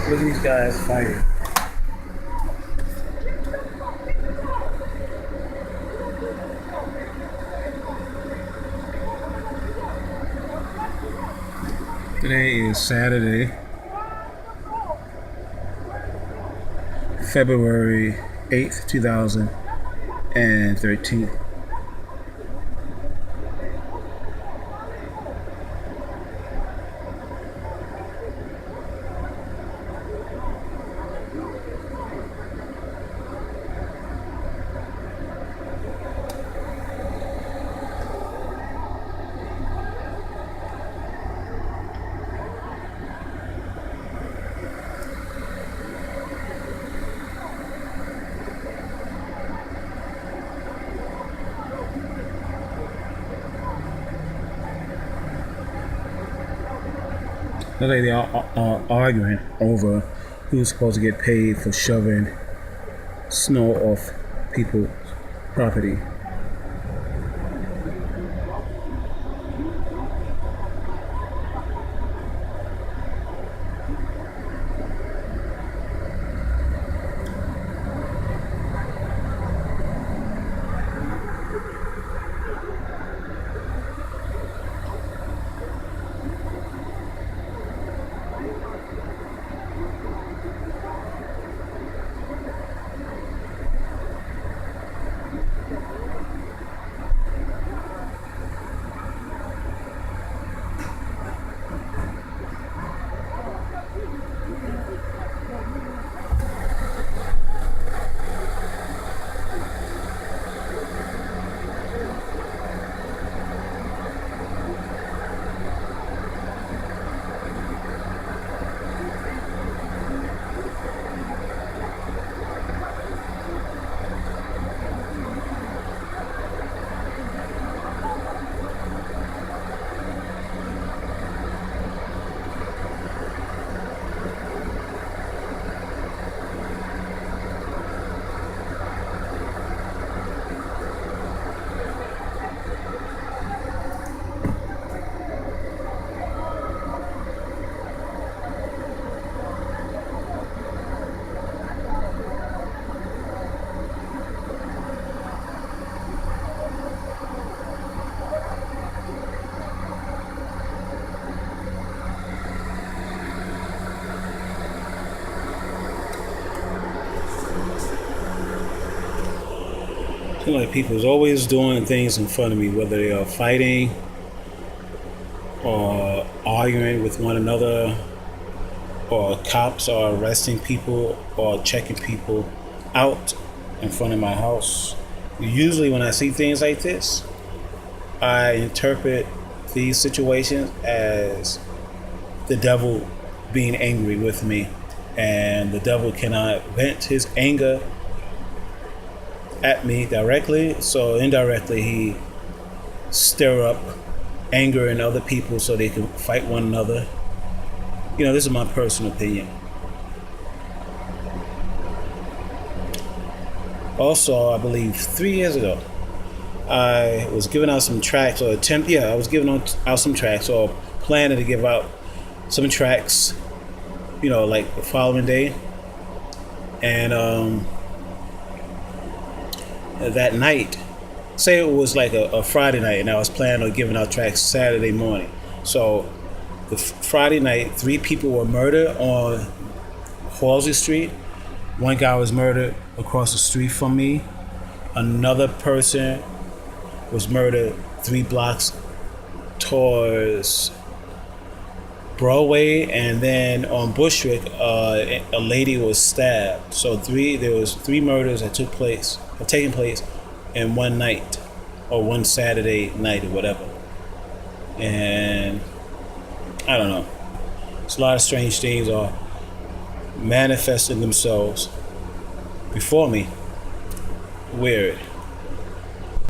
Look at these guys fighting. Today is Saturday, February 8th, 2013. Looks like they are arguing over who's supposed to get paid for shoving snow off people's property. Seems like people's always doing things in front of me, whether they are fighting or arguing with one another, or cops are arresting people or checking people out in front of my house. Usually when I see things like this, I interpret these situations as the devil being angry with me, and the devil cannot vent his anger at me directly, so indirectly he stir up anger in other people so they can fight one another. This is my personal opinion. Also, I believe 3 years ago, I was giving out some tracts, I was giving out some tracts, or planning to give out some tracts, like the following day. And that night, say it was like a Friday night, and I was planning on giving out tracts Saturday morning. So the Friday night, 3 people were murdered on Halsey Street. One guy was murdered across the street from me. Another person was murdered 3 blocks towards Broadway, and then on Bushwick, a lady was stabbed. So there was 3 murders that have taken place in one night, or one Saturday night, or whatever. And I don't know. It's a lot of strange things are manifesting themselves before me. Weird.